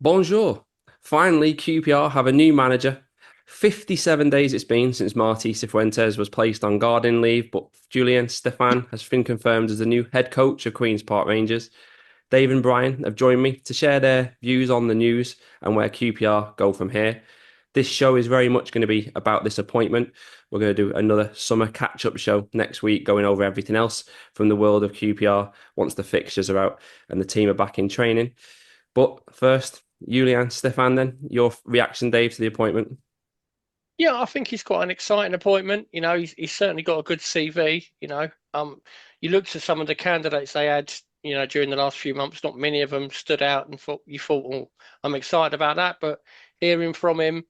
Bonjour. Finally, QPR have a new manager. 57 days it's been since Marti Cifuentes was placed on garden leave, but Julien Stéphan has been confirmed as the new head coach of Queen's Park Rangers. Dave and Brian have joined me to share their views on the news and where QPR go from here. This show is very much going to be about this appointment. We're going to do another summer catch-up show next week, going over everything else from the world of QPR once the fixtures are out and the team are back in training. But first, Julien Stéphan, then your reaction, Dave, to the appointment. Yeah, I think he's quite an exciting appointment. He's certainly got a good CV. You looked at some of the candidates they had, during the last few months. Not many of them stood out, and thought, "Oh, I'm excited about that." But hearing from him,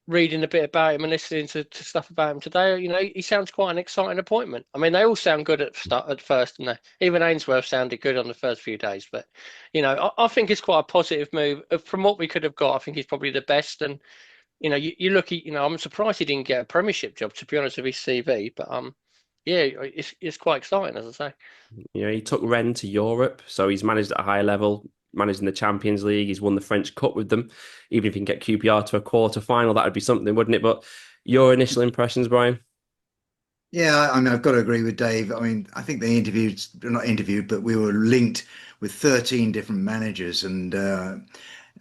reading a bit about him, and listening to stuff about him today, he sounds quite an exciting appointment. I mean, they all sound good at first, and even Ainsworth sounded good on the first few days. But I think it's quite a positive move from what we could have got. I think he's probably the best, and you look at, I'm surprised he didn't get a Premiership job, to be honest, with his CV. But yeah, it's quite exciting, as I say. He took Rennes to Europe, so he's managed at a high level, managed in the Champions League. He's won the French Cup with them. Even if he can get QPR to a quarter final, that would be something, wouldn't it? But your initial impressions, Brian? Yeah, I mean, I've got to agree with Dave. I mean, I think they not interviewed, but we were linked with 13 different managers and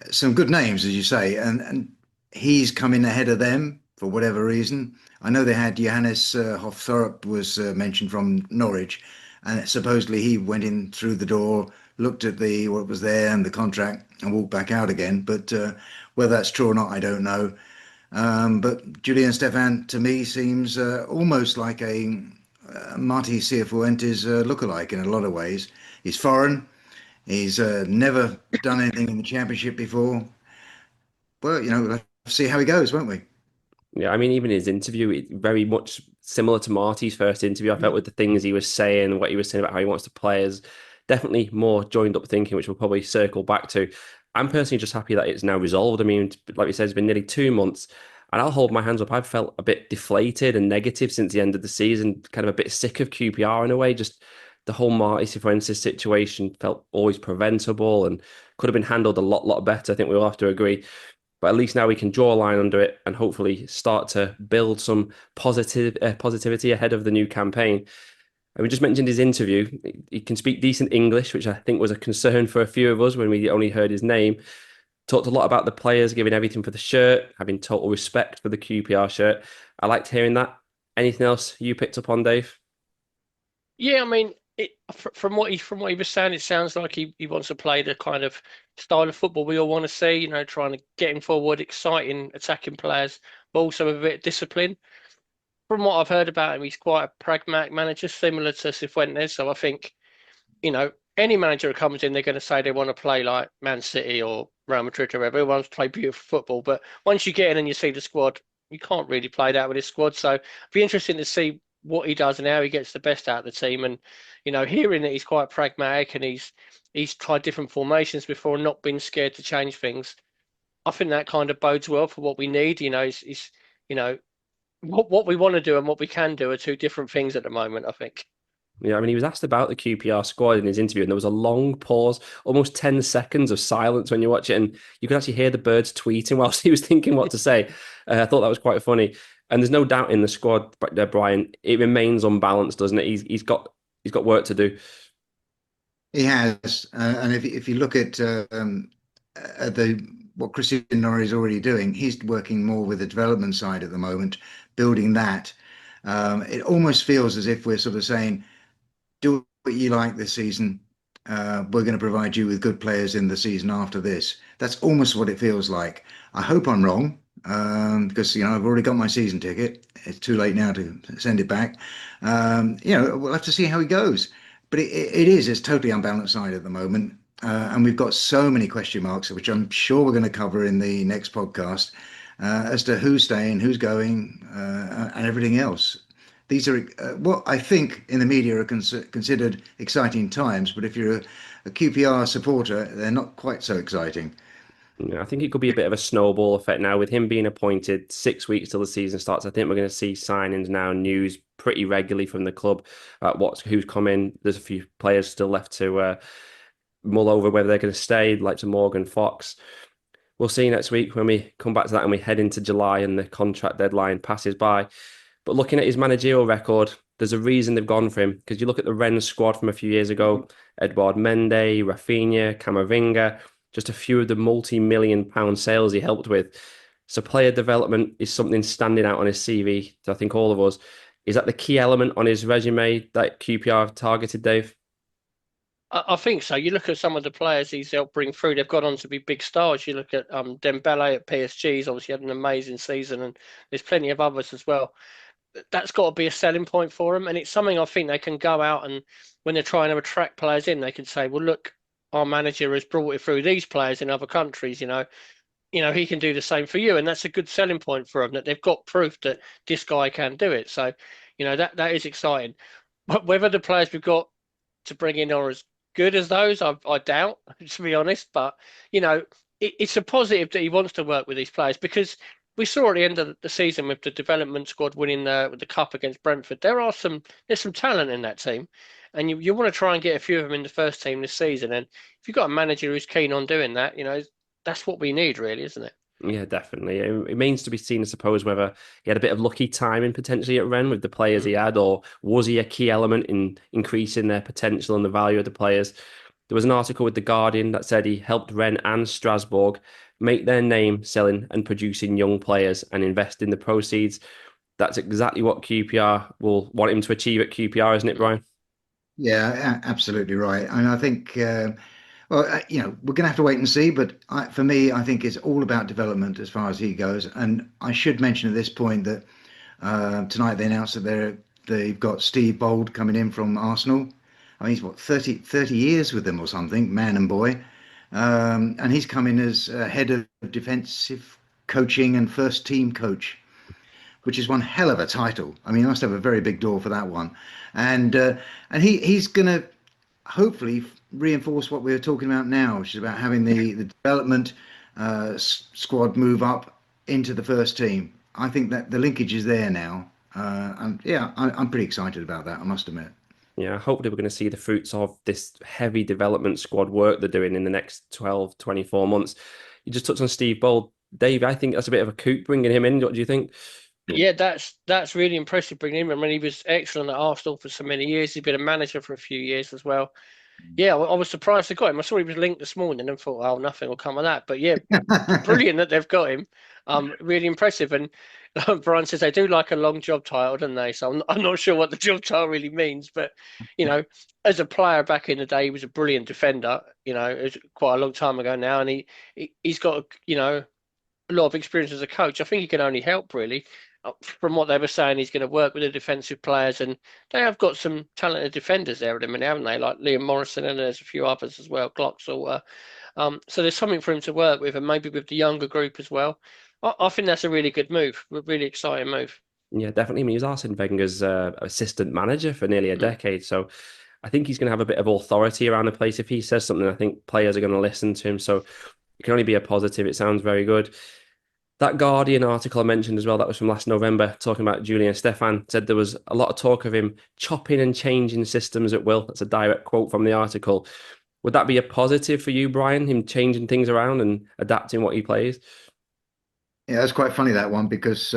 some good names, as you say. And he's come in ahead of them for whatever reason. I know they had Johannes Hofthorp was mentioned from Norwich, and supposedly he went in through the door, looked at the what was there and the contract, and walked back out again. But whether that's true or not, I don't know. But Julien Stéphan to me seems almost like a Marti Cifuentes lookalike in a lot of ways. He's foreign. He's never done anything in the championship before. Well, let's see how he goes, won't we? Yeah, I mean, even his interview, very much similar to Marty's first interview. I felt with the things he was saying, what he was saying about how he wants to play is definitely more joined up thinking, which we'll probably circle back to. I'm personally just happy that it's now resolved. I mean, like we said, it's been nearly 2 months, and I'll hold my hands up. I've felt a bit deflated and negative since the end of the season, kind of a bit sick of QPR in a way. Just the whole Marti Cifuentes situation felt always preventable and could have been handled a lot better. I think we'll have to agree. But at least now we can draw a line under it and hopefully start to build some positivity ahead of the new campaign. And we just mentioned his interview. He can speak decent English, which I think was a concern for a few of us when we only heard his name. Talked a lot about the players, giving everything for the shirt, having total respect for the QPR shirt. I liked hearing that. Anything else you picked up on, Dave? Yeah, I mean, from what he was saying, it sounds like he wants to play the kind of style of football we all want to see. Trying to get him forward, exciting, attacking players, but also with a bit of discipline. From what I've heard about him, he's quite a pragmatic manager, similar to Cifuentes. So I think, any manager who comes in, they're going to say they want to play like Man City or Real Madrid or whatever. Everyone wants to play beautiful football, but once you get in and you see the squad, you can't really play that with his squad. So it'd be interesting to see what he does and how he gets the best out of the team. And hearing that he's quite pragmatic and he's tried different formations before and not been scared to change things, I think that kind of bodes well for what we need. Is what we want to do and what we can do are two different things at the moment, I think. Yeah, I mean, he was asked about the QPR squad in his interview, and there was a long pause, almost 10 seconds of silence when you watch it, and you could actually hear the birds tweeting whilst he was thinking what to say. I thought that was quite funny. And there's no doubt in the squad, Brian, it remains unbalanced, doesn't it? He's got work to do. He has, and if you look at the what Christian Nourry is already doing, he's working more with the development side at the moment, building that. It almost feels as if we're sort of saying, do what you like this season. We're going to provide you with good players in the season after this. That's almost what it feels like. I hope I'm wrong, because I've already got my season ticket. It's too late now to send it back. We'll have to see how he goes. But it's totally unbalanced side at the moment. And we've got so many question marks, which I'm sure we're going to cover in the next podcast, as to who's staying, who's going, and everything else. These are what I think in the media are considered exciting times, but if you're a QPR supporter, they're not quite so exciting. Yeah, I think it could be a bit of a snowball effect now with him being appointed 6 weeks till the season starts. I think we're going to see signings now, news pretty regularly from the club about who's coming. There's a few players still left to mull over whether they're going to stay, like to Morgan Fox. we'll see next week when we come back to that and we head into July and the contract deadline passes by. But looking at his managerial record, there's a reason they've gone for him. Because you look at the Rennes squad from a few years ago, Edouard Mendy, Rafinha, Camavinga, just a few of the multi-million-pound sales he helped with. So player development is something standing out on his CV to I think all of us. Is that the key element on his resume that QPR have targeted, Dave? I think so. You look at some of the players he's helped bring through; they've gone on to be big stars. You look at Dembele at PSG; he's obviously had an amazing season, and there's plenty of others as well. That's got to be a selling point for them, and it's something I think they can go out and when they're trying to attract players in, they can say, "Well, look, our manager has brought it through these players in other countries. He can do the same for you," and that's a good selling point for them that they've got proof that this guy can do it. So, that is exciting. But whether the players we've got to bring in are as good as those, I doubt, to be honest. But it's a positive that he wants to work with these players because we saw at the end of the season with the development squad winning with the cup against Brentford, there's some talent in that team, and you want to try and get a few of them in the first team this season. And if you've got a manager who's keen on doing that, that's what we need, really, isn't it? Yeah, definitely. It remains to be seen, I suppose, whether he had a bit of lucky timing potentially at Rennes with the players he had, or was he a key element in increasing their potential and the value of the players? There was an article with The Guardian that said he helped Rennes and Strasbourg make their name selling and producing young players and invest in the proceeds. That's exactly what QPR will want him to achieve at QPR, isn't it, Brian? Yeah, absolutely right. And I think, we're going to have to wait and see. But for me, I think it's all about development as far as he goes. And I should mention at this point that tonight they announced that they've got Steve Bold coming in from Arsenal. I mean, he's what, 30 years with them or something, man and boy. And he's come in as head of defensive coaching and first team coach, which is one hell of a title. I mean, he must have a very big door for that one. And he's going to hopefully reinforce what we were talking about now, which is about having the development squad move up into the first team. I think that the linkage is there now. And yeah, I'm pretty excited about that, I must admit. Yeah, hopefully we're going to see the fruits of this heavy development squad work they're doing in the next 12, 24 months. You just touched on Steve Bold. Dave, I think that's a bit of a coup bringing him in. What do you think? Yeah, that's really impressive bringing him. I mean, he was excellent at Arsenal for so many years. He's been a manager for a few years as well. Yeah, I was surprised they got him. I saw he was linked this morning and thought, oh, nothing will come of that. But yeah, brilliant that they've got him. Really impressive. And Brian says they do like a long job title, don't they? So I'm not sure what the job title really means. But, as a player back in the day, he was a brilliant defender. It was quite a long time ago now. And he's got, a lot of experience as a coach. I think he can only help, really. From what they were saying, he's going to work with the defensive players, and they have got some talented defenders there at the minute, haven't they? Like Liam Morrison, and there's a few others as well, Gloxall. So there's something for him to work with, and maybe with the younger group as well. I think that's a really good move, a really exciting move. Yeah, definitely. I mean, he was Arsene Wenger's assistant manager for nearly a decade, so I think he's going to have a bit of authority around the place. If he says something, I think players are going to listen to him. So it can only be a positive. It sounds very good. That Guardian article I mentioned as well, that was from last November, talking about Julien Stéphan, said there was a lot of talk of him chopping and changing systems at will. That's a direct quote from the article. Would that be a positive for you, Brian, him changing things around and adapting what he plays? Yeah, that's quite funny, that one, because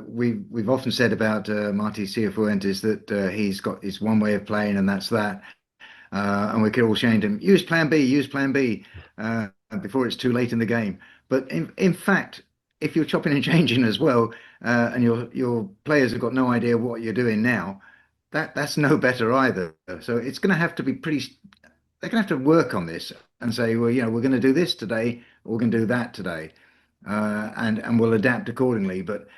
we've often said about Marti Cifuentes that he's got his one way of playing and that's that. And we could all change him. Use plan B, before it's too late in the game. But in fact, if you're chopping and changing as well, and your players have got no idea what you're doing now, that's no better either. So it's going to have to be they're going to have to work on this and say, well, we're going to do this today, or we're going to do that today, and we'll adapt accordingly. But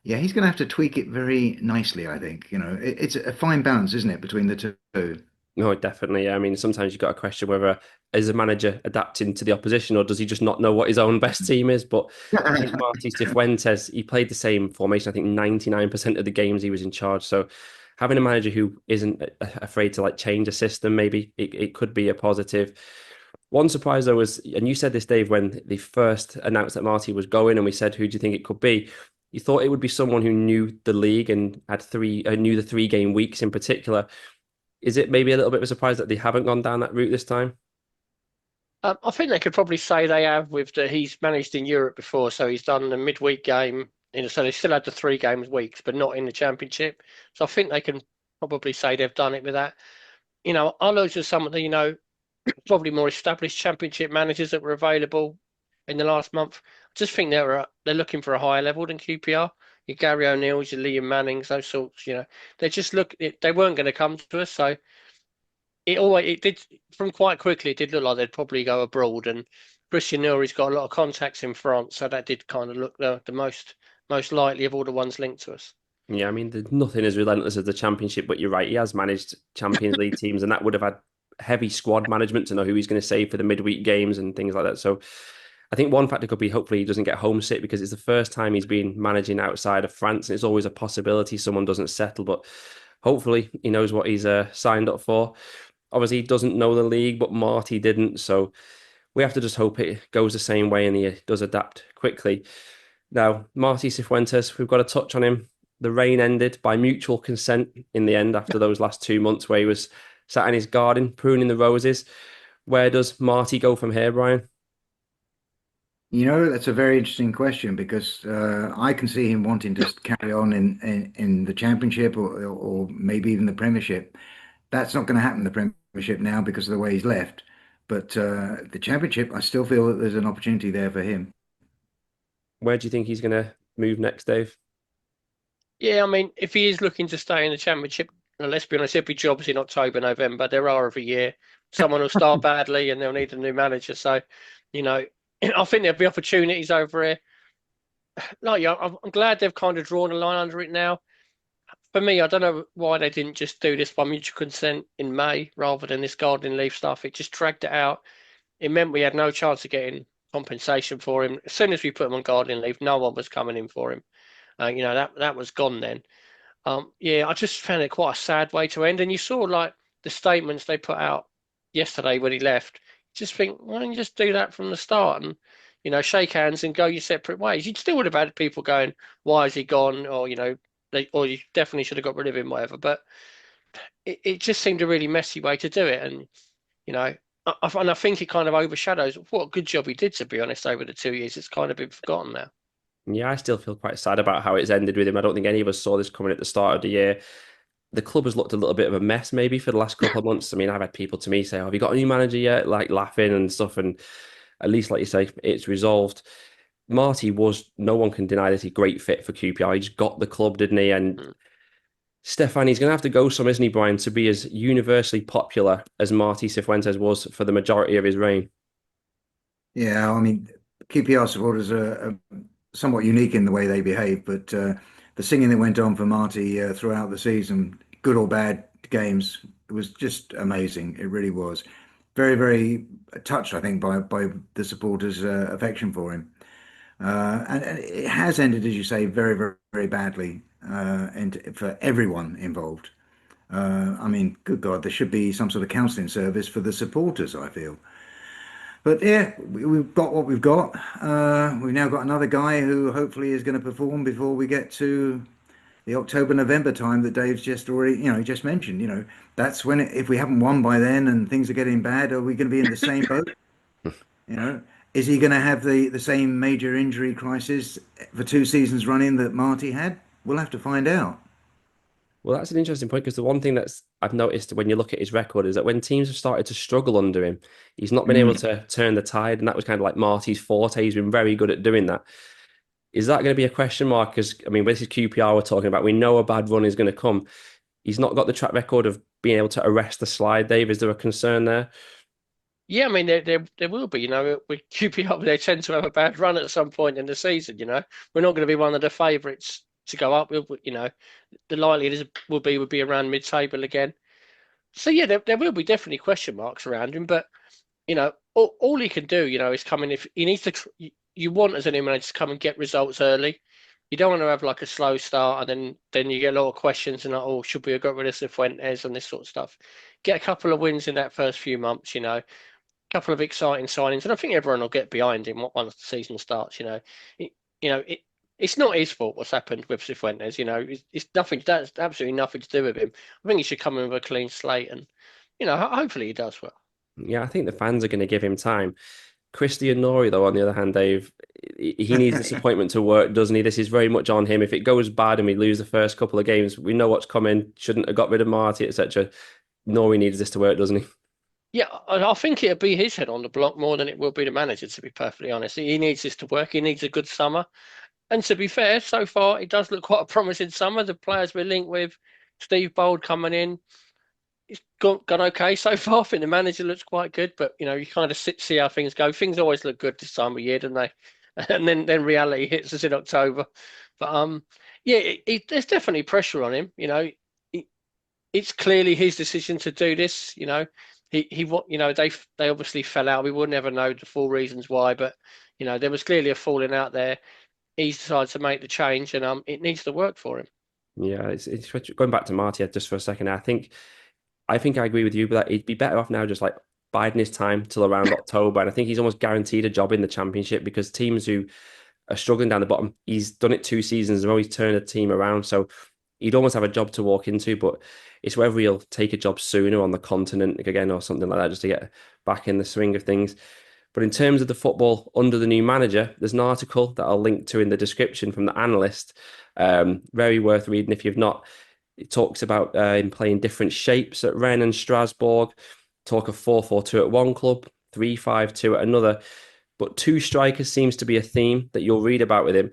yeah, he's going to have to tweak it very nicely, I think. It's a fine balance, isn't it, between the two? No, definitely. I mean, sometimes you've got to question whether, is a manager adapting to the opposition, or does he just not know what his own best team is? But I think Marti Cifuentes, he played the same formation, I think 99% of the games he was in charge. So having a manager who isn't afraid to change a system, maybe it could be a positive. One surprise though was, and you said this, Dave, when they first announced that Marti was going, and we said, who do you think it could be? You thought it would be someone who knew the league and knew the 3 game weeks in particular. Is it maybe a little bit of a surprise that they haven't gone down that route this time? I think they could probably say they have with that he's managed in Europe before, so he's done the midweek game. So they still had the 3 games weeks, but not in the Championship. So I think they can probably say they've done it with that. I looked at some of the, probably more established Championship managers that were available in the last month. I just think they're looking for a higher level than QPR. Your Gary O'Neills, your Liam Mannings, those sorts. They weren't going to come to us, so it did from quite quickly. It did look like they'd probably go abroad, and Christian Nourry's got a lot of contacts in France, so that did kind of look the most likely of all the ones linked to us. Yeah, I mean, there's nothing as relentless as the Championship, but you're right. He has managed Champions League teams, and that would have had heavy squad management to know who he's going to save for the midweek games and things like that. So I think one factor could be hopefully he doesn't get homesick because it's the first time he's been managing outside of France, and it's always a possibility someone doesn't settle. But hopefully he knows what he's signed up for. Obviously, he doesn't know the league, but Marti didn't. So we have to just hope it goes the same way and he does adapt quickly. Now, Marti Cifuentes, we've got to touch on him. The reign ended by mutual consent in the end after those last 2 months where he was sat in his garden pruning the roses. Where does Marti go from here, Brian? That's a very interesting question because I can see him wanting to carry on in the Championship or maybe even the Premiership. That's not going to happen, the Premiership now because of the way he's left. But the Championship, I still feel that there's an opportunity there for him. Where do you think he's going to move next, Dave? Yeah, I mean, if he is looking to stay in the Championship, let's be honest, he'll be jobs in October, November. There are every year. Someone will start badly and they'll need a new manager. So, I think there'll be opportunities over here. I'm glad they've kind of drawn a line under it now. For me, I don't know why they didn't just do this by mutual consent in May rather than this gardening leave stuff. It just dragged it out. It meant we had no chance of getting compensation for him. As soon as we put him on gardening leave, no one was coming in for him. That was gone then. Yeah, I just found it quite a sad way to end. And you saw like the statements they put out yesterday when he left. Just think, why don't you just do that from the start and shake hands and go your separate ways? You still would have had people going, "Why is he gone?" Or or you definitely should have got rid of him, whatever. But it just seemed a really messy way to do it, and I think it kind of overshadows what a good job he did. To be honest, over the 2 years, it's kind of been forgotten now. Yeah, I still feel quite sad about how it's ended with him. I don't think any of us saw this coming at the start of the year. The club has looked a little bit of a mess maybe for the last couple of months. I mean, I've had people to me say, "Oh, have you got a new manager yet?" Like laughing and stuff. And at least, like you say, it's resolved. Marti was, no one can deny this, a great fit for QPR. He just got the club, didn't he? And Stéphan, he's going to have to go some, isn't he, Brian, to be as universally popular as Marti Cifuentes was for the majority of his reign. Yeah, I mean, QPR supporters are somewhat unique in the way they behave, but the singing that went on for Marty throughout the season, good or bad games, it was just amazing. It really was. Very, very touched, I think, by the supporters' affection for him. And it has ended, as you say, very, very, very badly, and for everyone involved. I mean, good God, there should be some sort of counselling service for the supporters, I feel. But yeah, we've got what we've got. We've now got another guy who hopefully is going to perform before we get to the October, November time that Dave's just already, just mentioned. That's when if we haven't won by then and things are getting bad, are we going to be in the same boat? Is he going to have the same major injury crisis for 2 seasons running that Marty had? We'll have to find out. Well, that's an interesting point because the one thing that's I've noticed when you look at his record is that when teams have started to struggle under him, he's not been able to turn the tide, and that was kind of like Marty's forte. He's been very good at doing that. Is that going to be a question mark? Because I mean, this is QPR we're talking about. We know a bad run is going to come. He's not got the track record of being able to arrest the slide. Dave, is there a concern there? Yeah, I mean there will be. With QPR, they tend to have a bad run at some point in the season. We're not going to be one of the favourites to go up. The likelihood would be around mid-table again. So yeah, there will be definitely question marks around him. But all he can do, is come in. If he needs to, you want as an manager to come and get results early. You don't want to have like a slow start and then you get a lot of questions and like, oh, should we have got rid of Cifuentes and this sort of stuff. Get a couple of wins in that first few months. Couple of exciting signings, and I think everyone will get behind him once the season starts. It's not his fault what's happened with Cifuentes. It's nothing. That's absolutely nothing to do with him. I think he should come in with a clean slate, and hopefully he does well. Yeah, I think the fans are going to give him time. Christian Nourry, though, on the other hand, Dave, he needs this appointment to work, doesn't he? This is very much on him. If it goes bad and we lose the first couple of games, we know what's coming. Shouldn't have got rid of Marti, etc. Nourry needs this to work, doesn't he? Yeah, I think it'll be his head on the block more than it will be the manager, to be perfectly honest. He needs this to work. He needs a good summer. And to be fair, so far it does look quite a promising summer. The players we're linked with, Steve Bold coming in, it's gone okay so far. I think the manager looks quite good, but you kind of see how things go. Things always look good this time of year, don't they? And then reality hits us in October. But yeah, there's definitely pressure on him. It's clearly his decision to do this. They obviously fell out. We will never know the full reasons why, but there was clearly a falling out there. He's decided to make the change, and it needs to work for him. Yeah, it's going back to Marti just for a second. I think I agree with you, but he'd be better off now just like biding his time till around October. And I think he's almost guaranteed a job in the Championship because teams who are struggling down the bottom, he's done it 2 seasons and always turned a team around. So he'd almost have a job to walk into, but it's whether he'll take a job sooner on the continent again or something like that just to get back in the swing of things. But in terms of the football under the new manager, there's an article that I'll link to in the description from the analyst. Very worth reading if you've not. It talks about him playing different shapes at Rennes and Strasbourg. Talk of 4-4-2 at one club, 3-5-2 at another. But two strikers seems to be a theme that you'll read about with him.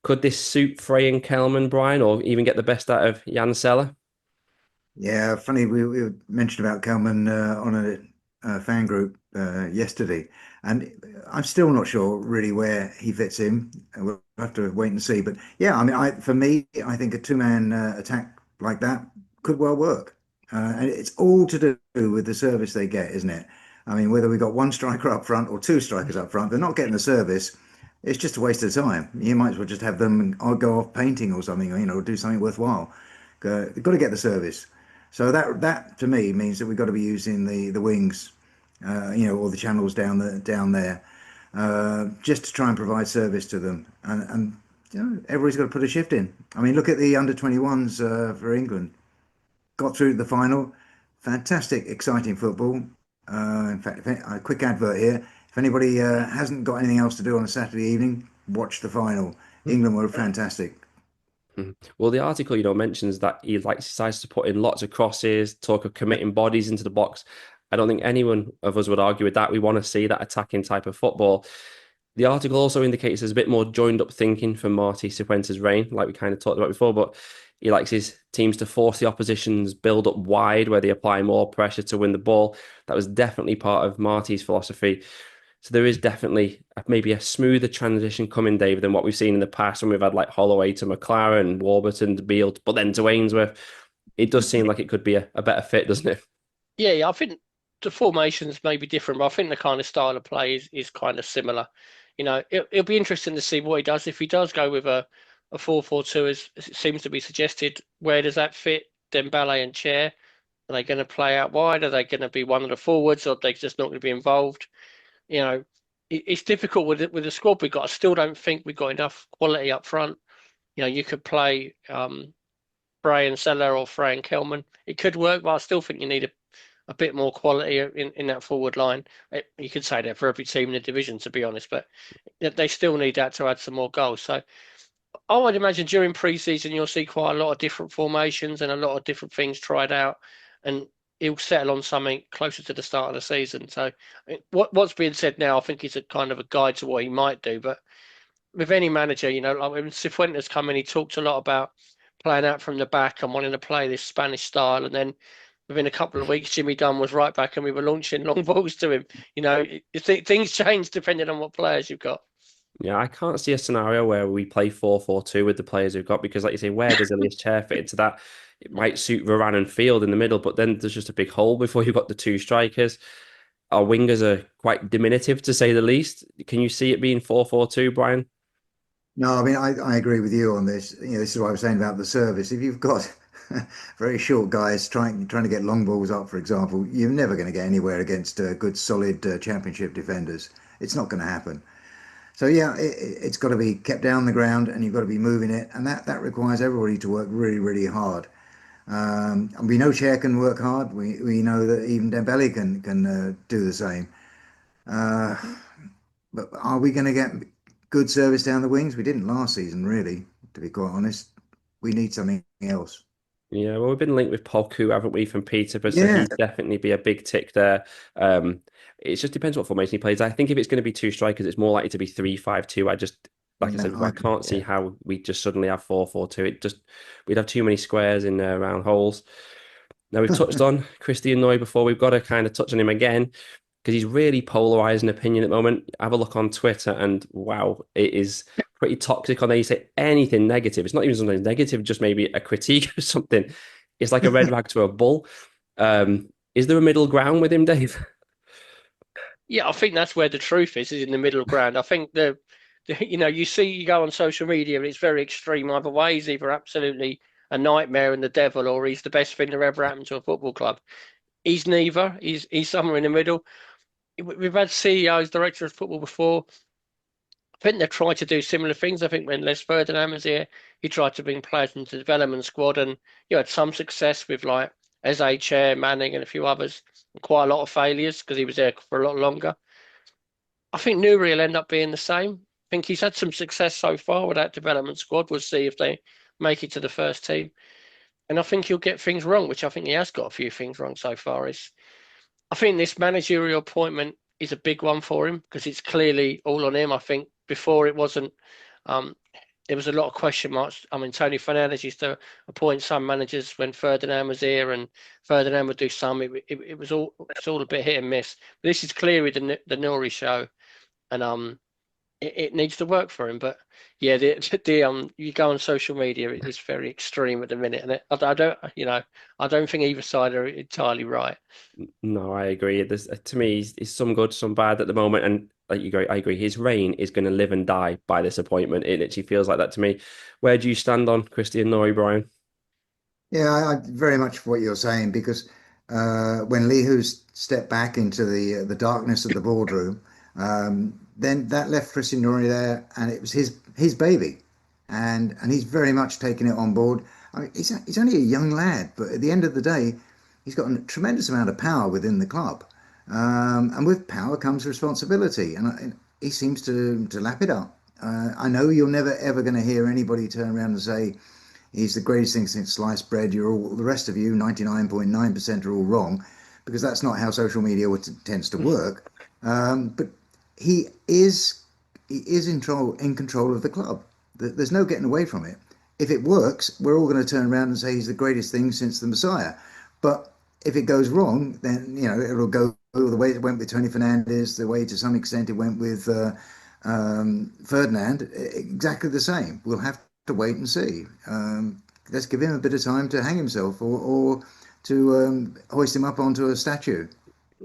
Could this suit Frey and Kelman, Brian, or even get the best out of Jan Seller? Yeah, funny. We mentioned about Kelman on a fan group yesterday, and I'm still not sure really where he fits in. We'll have to wait and see. But yeah, I mean, for me, I think a two-man attack like that could well work. And it's all to do with the service they get, isn't it? I mean, whether we got one striker up front or two strikers up front, they're not getting the service. It's just a waste of time. You might as well just have them or go off painting or something, or do something worthwhile. You've got to get the service. So that to me means that we've got to be using the wings, or the channels down there, just to try and provide service to them. And everybody's got to put a shift in. I mean, look at the under-21s for England. Got through to the final. Fantastic, exciting football. In fact, a quick advert here. If anybody hasn't got anything else to do on a Saturday evening, watch the final. England were fantastic. Well, the article, mentions that he decides to put in lots of crosses, talk of committing bodies into the box. I don't think anyone of us would argue with that. We want to see that attacking type of football. The article also indicates there's a bit more joined up thinking from Marti Cifuentes' reign, like we kind of talked about before, but he likes his teams to force the opposition's build up wide where they apply more pressure to win the ball. That was definitely part of Marti's philosophy. So there is definitely maybe a smoother transition coming, David, than what we've seen in the past when we've had like Holloway to McLaren, Warburton to Beale, but then to Ainsworth. It does seem like it could be a better fit, doesn't it? Yeah, I think the formations may be different, but I think the kind of style of play is kind of similar. It'll be interesting to see what he does. If he does go with a 4-4-2, as it seems to be suggested, where does that fit Dembele and Chair? Are they going to play out wide? Are they going to be one of the forwards, or are they just not going to be involved? It's difficult with the squad we've got. I still don't think we've got enough quality up front. You could play Frey and Seller or Frey and Kelman. It could work, but I still think you need a bit more quality in that forward line. You could say that for every team in the division, to be honest, but they still need that to add some more goals. So I would imagine during pre-season you'll see quite a lot of different formations and a lot of different things tried out, and he'll settle on something closer to the start of the season. So what's being said now, I think is a kind of a guide to what he might do. But with any manager, like when Cifuentes come in, he talked a lot about playing out from the back and wanting to play this Spanish style, and then within a couple of weeks, Jimmy Dunn was right back and we were launching long balls to him. Things change depending on what players you've got. Yeah, I can't see a scenario where we play 4-4-2 with the players we've got because, like you say, where does Elias Chair fit into that? It might suit Varane and Field in the middle, but then there's just a big hole before you've got the two strikers. Our wingers are quite diminutive, to say the least. Can you see it being 4-4-2, Brian? No, I mean, I agree with you on this. This is what I was saying about the service. If you've got very short guys trying to get long balls up, for example, you're never going to get anywhere against good, solid championship defenders. It's not going to happen. So yeah, it's got to be kept down the ground, and you've got to be moving it, and that requires everybody to work really, really hard. And we know Chair can work hard. We know that even Dembele can do the same. Uh, but are we going to get good service down the wings? We didn't last season, really, to be quite honest. We need something else. Yeah, well, we've been linked with Poku, haven't we, from Peterborough? So Yeah, he'd definitely be a big tick there. It just depends what formation he plays. I think if it's going to be two strikers, it's more likely to be 3-5-2. Like I yeah, said, I can't see how we just suddenly have 4-4-2. We'd have too many squares in round holes. Now, we've touched on Christian Noy before. We've got to kind of touch on him again because he's really polarizing opinion at the moment. Have a look on Twitter, and wow, it is pretty toxic on there. You say anything negative, it's not even sometimes negative, just maybe a critique of something. It's like a red rag to a bull. Is there a middle ground with him, Dave? Yeah, I think that's where the truth is in the middle ground. I think you go on social media and it's very extreme either way. He's either absolutely a nightmare and the devil, or he's the best thing that ever happened to a football club. He's neither. He's somewhere in the middle. We've had CEOs, director of football before. I think they've tried to do similar things. I think when Les Ferdinand was here, he tried to bring players into the development squad, and you had some success with like Eze, Chair, Manning, and a few others, and quite a lot of failures because he was there for a lot longer. I think Nourry will end up being the same. I think he's had some success so far with that development squad. We'll see if they make it to the first team. And I think he'll get things wrong, which I think he has got a few things wrong so far. I think this managerial appointment is a big one for him because it's clearly all on him. I think before it wasn't. Um, there was a lot of question marks. I mean, Tony Fernandes used to appoint some managers when Ferdinand was here, and Ferdinand would do some. It's all a bit hit and miss. But this is clearly the Nourry show, and it needs to work for him. But yeah, the you go on social media, it's very extreme at the minute, and I don't think either side are entirely right. No, I agree. To me, he's some good, some bad at the moment, and I agree. His reign is going to live and die by this appointment. It literally feels like that to me. Where do you stand on Christian Noy, Brian? yeah, I very much what you're saying because when Lee Hu stepped back into the darkness of the boardroom, then that left Christian Nouri there, and it was his baby, and he's very much taken it on board. I mean, he's only a young lad, but at the end of the day, he's got a tremendous amount of power within the club, and with power comes responsibility, and he seems to lap it up. I know you're never ever going to hear anybody turn around and say he's the greatest thing since sliced bread. You're all the rest of you, 99.9% are all wrong, because that's not how social media tends to work. But he is in control of the club. There's no getting away from it. If it works, we're all going to turn around and say he's the greatest thing since the Messiah. But if it goes wrong, then it'll go the way it went with Tony Fernandez, the way to some extent it went with Ferdinand, exactly the same. We'll have to wait and see. Let's give him a bit of time to hang himself or to hoist him up onto a statue.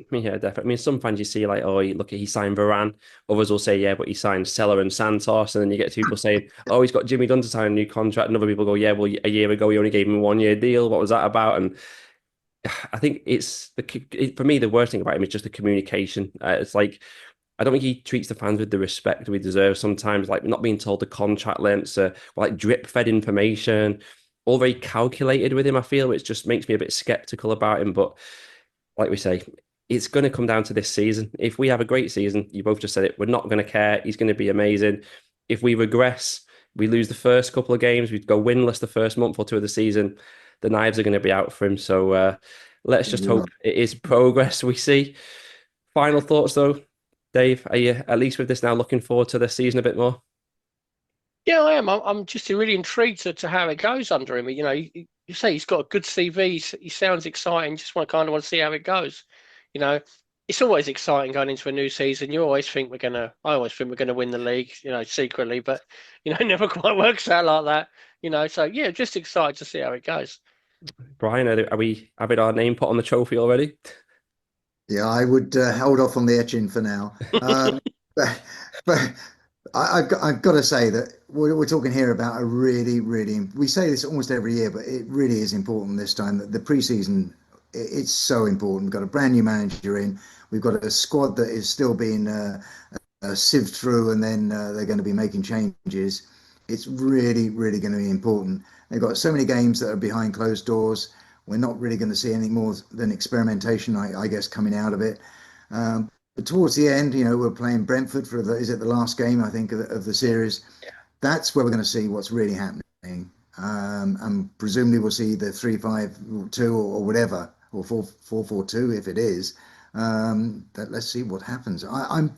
Yeah, definitely. I mean, some fans you see like, oh, look, he signed Varane. Others will say, yeah, but he signed Seller and Santos. And then you get people saying, oh, he's got Jimmy Dunn to sign a new contract. And other people go, yeah, well, a year ago, he only gave him a 1 year deal. What was that about? And I think for me, the worst thing about him is just the communication. It's like, I don't think he treats the fans with the respect we deserve sometimes, like not being told the contract lengths, like drip fed information, all very calculated with him, I feel, which just makes me a bit skeptical about him. But like we say, it's going to come down to this season. If we have a great season, you both just said it, we're not going to care. He's going to be amazing. If we regress, we lose the first couple of games, we go winless the first month or two of the season, the knives are going to be out for him. So let's just hope it is progress we see. Final thoughts, though, Dave. Are you at least with this now looking forward to the season a bit more? Yeah, I am. I'm just really intrigued to how it goes under him. You say he's got a good CV. He sounds exciting. Just want to see how it goes. You know, it's always exciting going into a new season. I always think we're gonna win the league. Secretly, but it never quite works out like that. So yeah, just excited to see how it goes. Brian, are we having our name put on the trophy already? Yeah, I would hold off on the etching for now. But I've got to say that we're talking here about a really, really, we say this almost every year, but it really is important this time. That the preseason, it's so important. We've got a brand new manager in. We've got a squad that is still being sieved through, and then they're going to be making changes. It's really, really going to be important They've got so many games that are behind closed doors. We're not really going to see anything more than experimentation, I guess, coming out of it. But towards the end, we're playing Brentford for is it the last game, I think, of the series. That's where we're going to see what's really happening. And presumably we'll see the 3-5-2 or whatever, or 4-4-2 if it is. Let's see what happens. I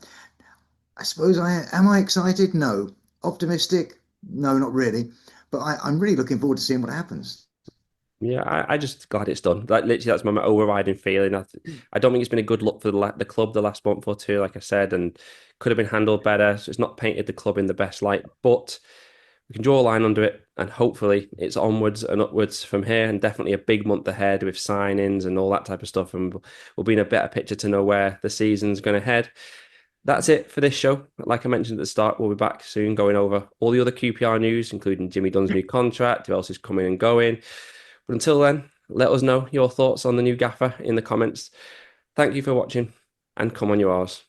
suppose am I excited? No. Optimistic? No, not really. But I'm really looking forward to seeing what happens. Yeah, I just glad it's done. Like literally, that's my overriding feeling. I don't think it's been a good look for the club the last month or two, like I said, and could have been handled better. So it's not painted the club in the best light, but we can draw a line under it, and hopefully it's onwards and upwards from here. And definitely a big month ahead with signings and all that type of stuff, and we'll be in a better picture to know where the season's going to head. That's it for this show. Like I mentioned at the start, we'll be back soon going over all the other QPR news, including Jimmy Dunn's new contract, who else is coming and going. But until then, let us know your thoughts on the new gaffer in the comments. Thank you for watching, and come on, you R's.